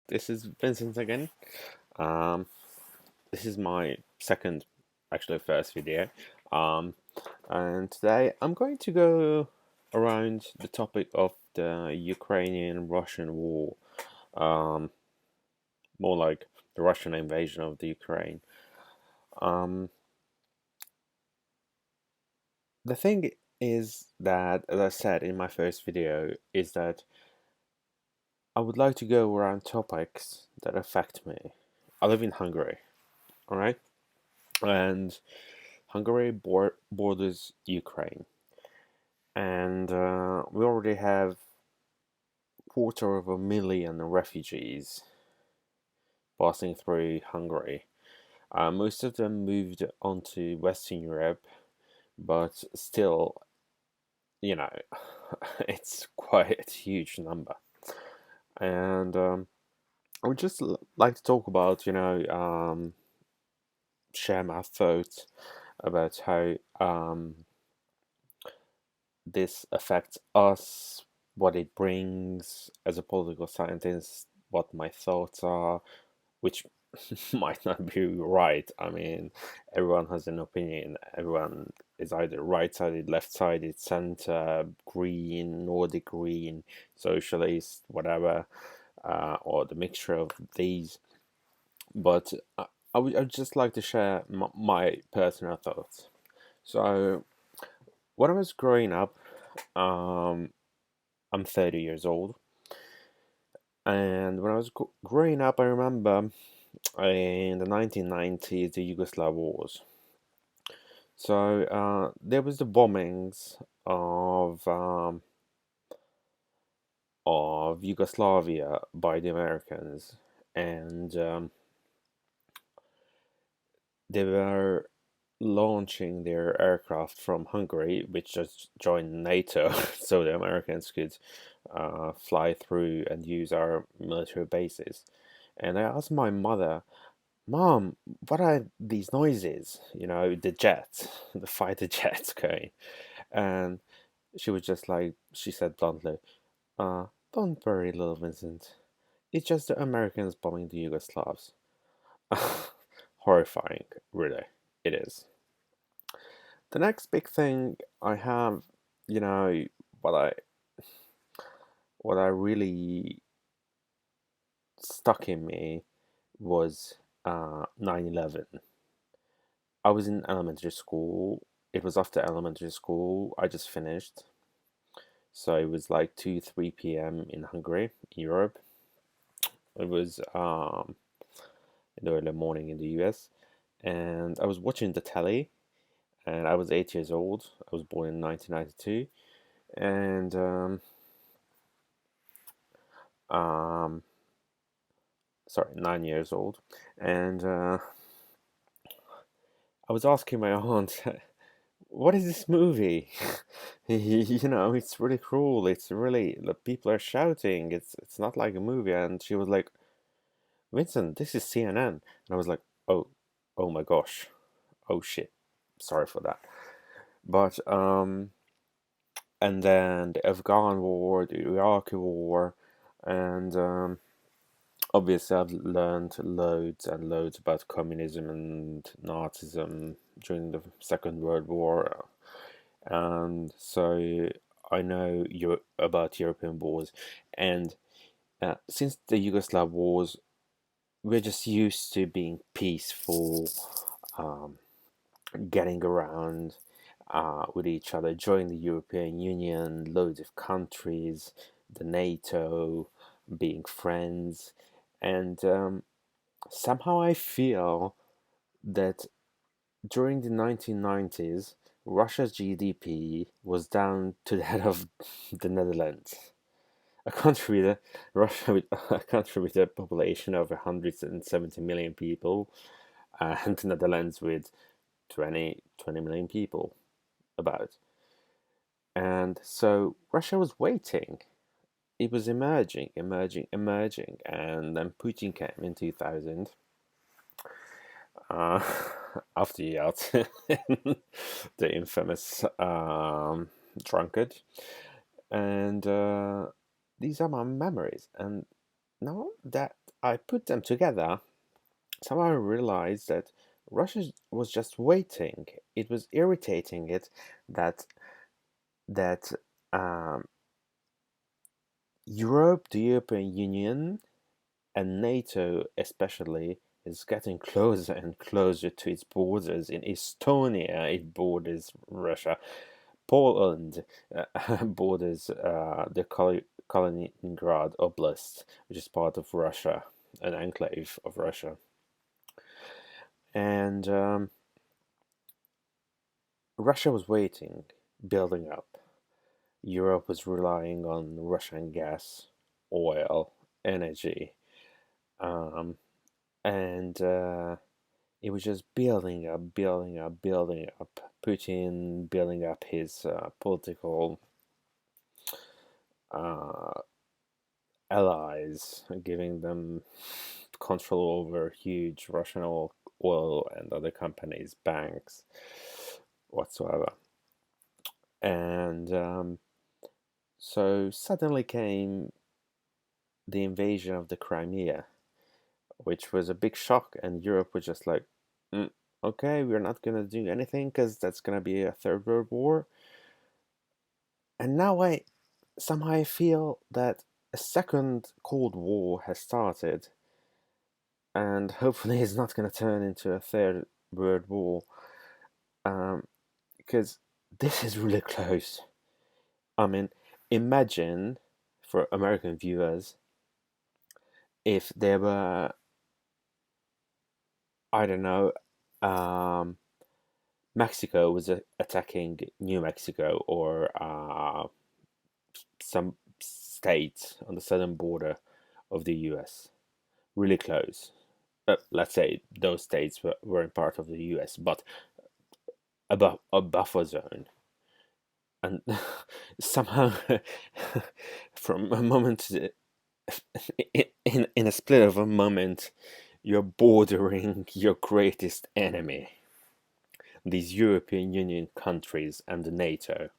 This is Vincent again. Um, this is my second, actually first video. Um, and today I'm going to go around the topic of the Ukrainian-Russian war. Um, More like the Russian invasion of the Ukraine. Um, the thing is that, as I said in my first video, is that I would like to go around topics that affect me. I live in Hungary, all right? And Hungary borders Ukraine, and we already have quarter of a million refugees passing through Hungary. Most of them moved onto Western Europe, but still, you know, it's quite a huge number. And I would just like to talk about, share my thoughts about how this affects us, what it brings as a political scientist, what my thoughts are, which might not be right. I mean, everyone has an opinion. Everyone is either right sided, left sided, center, green, Nordic green, socialist, whatever, or the mixture of these. But I'd just like to share my personal thoughts. So, when I was growing up, um, I'm 30 years old. And when I was growing up, I remember in the 1990s, the Yugoslav wars. So there was the bombings of Yugoslavia by the Americans, and they were launching their aircraft from Hungary, which just joined NATO, so the Americans could fly through and use our military bases. And I asked my mother, Mom, what are these noises? You know, the jets, the fighter jets going. And she was just like, she said bluntly, don't worry, little Vincent. It's just the Americans bombing the Yugoslavs. Horrifying, really. It is. The next big thing I have, you know, what I what I really stuck in me was 9/11. I was in elementary school. It was after elementary school. I just finished. So it was like 2, 3 p.m. in Hungary, in Europe. It was in the early morning in the US. And I was watching the telly, and I was 8 years old. I was born in 1992. And um, sorry, 9 years old. And I was asking my aunt, what is this movie? You know, it's really cruel. It's really, the people are shouting. It's not like a movie. And she was like, Vincent, this is CNN. And I was like, oh, oh my gosh, oh shit, sorry for that. But and then the Afghan war, the Iraqi war, and obviously I've learned loads and loads about communism and Nazism during the Second World War, and so I know about European wars, and since the Yugoslav wars, we're just used to being peaceful, um, getting around with each other, joining the European Union, loads of countries, the NATO, being friends, and somehow I feel that during the 1990s, Russia's GDP was down to that of the Netherlands. A country that Russia with a country with a population of 170 million people, and the Netherlands with 20 million people about. And so Russia was waiting. It was emerging, emerging, emerging, and then Putin came in 2000, uh, after Yeltsin, the infamous drunkard. And these are my memories. And now that I put them together, somehow I realized that Russia was just waiting. It was irritating it that that um, Europe, the European Union, and NATO especially is getting closer and closer to its borders. In Estonia, it borders Russia. Poland borders the Kaliningrad Oblast, which is part of Russia, an enclave of Russia. And Russia was waiting, building up. Europe was relying on Russian gas, oil, energy, um, and it was just building up, building up, building up. Putin building up his political uh, allies, giving them control over huge Russian oil and other companies, banks, whatsoever. And so suddenly came the invasion of the Crimea, which was a big shock, and Europe was just like, mm, okay, we're not gonna do anything because that's gonna be a third world war. And now I somehow I feel that a second Cold War has started, and hopefully it's not gonna turn into a third world war, um, because this is really close. I mean, imagine for American viewers if there were, I don't know, um, Mexico was attacking New Mexico or some state on the southern border of the US, really close. Let's say those states weren't part of the US, but above a buffer zone. And somehow, from a moment to, in a split of a moment, you're bordering your greatest enemy, these European Union countries and the NATO.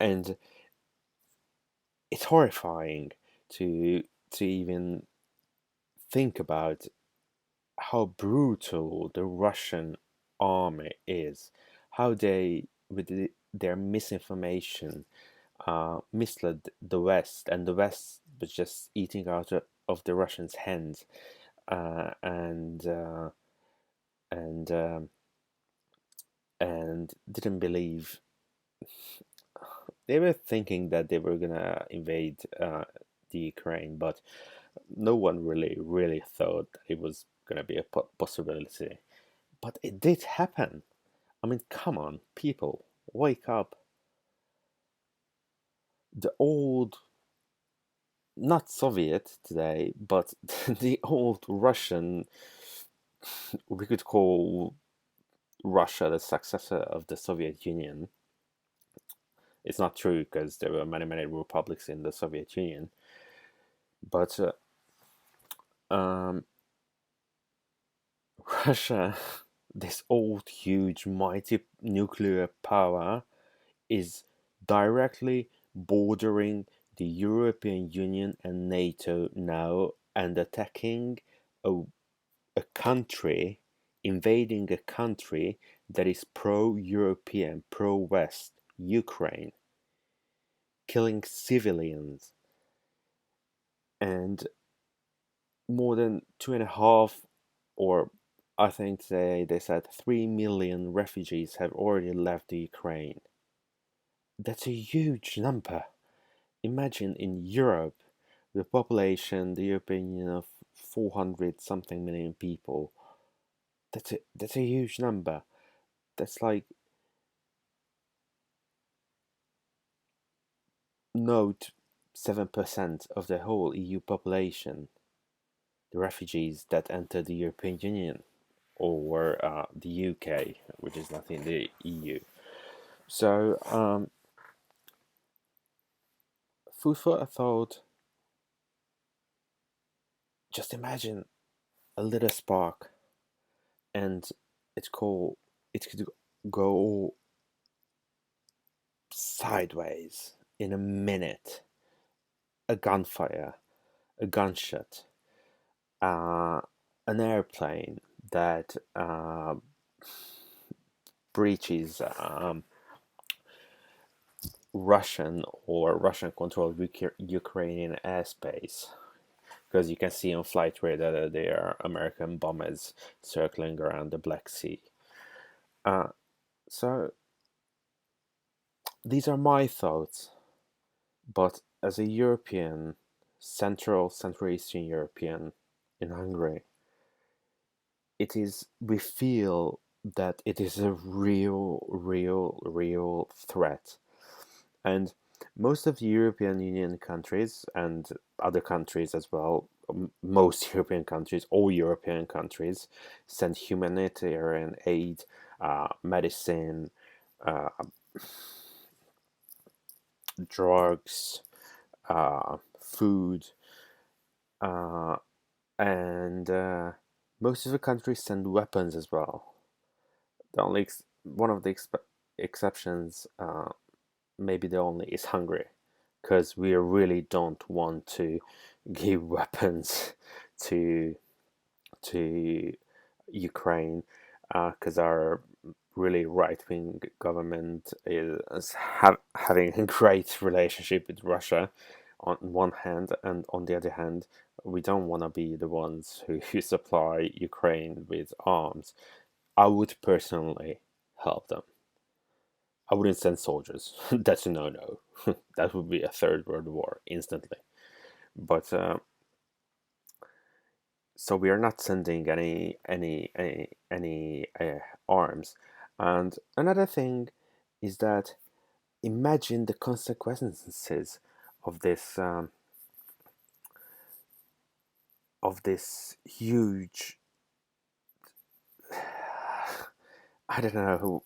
And it's horrifying to even think about how brutal the Russian army is, how they, with their misinformation, misled the West, and the West was just eating out of the Russians' hands, uh, and uh, and and didn't believe. They were thinking that they were gonna invade the Ukraine, but no one really thought it was gonna be a possibility. But it did happen. I mean, come on, people, wake up. The old, not Soviet today, but the old Russian, we could call Russia the successor of the Soviet Union. It's not true because there were many republics in the Soviet Union, but um, Russia, this old, huge, mighty nuclear power, is directly bordering the European Union and NATO now and attacking a, a country, invading a country that is pro European, pro West, Ukraine, killing civilians, and more than 2.5, or I think they said 3 million refugees have already left the Ukraine. That's a huge number. Imagine in Europe, the population, the European Union of 400 something million people. That's a huge number. That's like note 7% of the whole EU population, the refugees that enter the European Union or the UK, which is not in the EU. So, food for thought. Just imagine a little spark, and it's called. It could go sideways in a minute. A gunfire, a gunshot, uh, an airplane that breaches Russian or Russian controlled Ukrainian airspace. Because you can see on flight radar that there are American bombers circling around the Black Sea. Uh, so these are my thoughts, but as a European, Central Eastern European in Hungary, we feel that it is a real threat. And most of the European Union countries and other countries as well, most European countries, all European countries, send humanitarian aid, medicine, uh, drugs, food, uh, and most of the countries send weapons as well. The only one of the exceptions, maybe the only, is Hungary, because we really don't want to give weapons to to Ukraine, because our really right wing government is having a great relationship with Russia on one hand, and on the other hand, we don't want to be the ones who supply Ukraine with arms. I would personally help them. I wouldn't send soldiers. That's a no-no. That would be a third world war instantly. But so we are not sending any arms. And another thing is that imagine the consequences of this huge, I don't know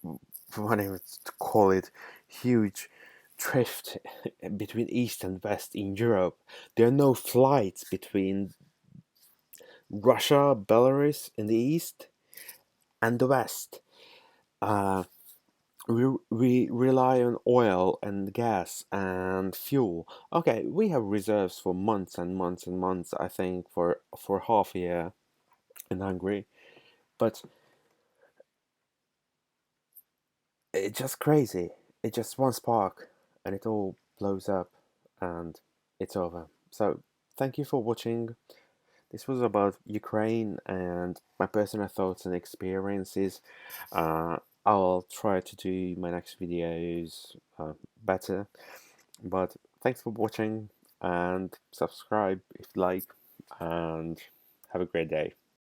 what I would call it, huge drift between east and west in Europe. There are no flights between Russia, Belarus in the east and the west. Uh, we rely on oil and gas and fuel. Okay, we have reserves for months and months and months. I think for half a year in Hungary, but it's just crazy. It's just one spark, and it all blows up, and it's over. So thank you for watching. This was about Ukraine and my personal thoughts and experiences. Uh, I'll try to do my next videos better. But thanks for watching and subscribe if you like, and have a great day.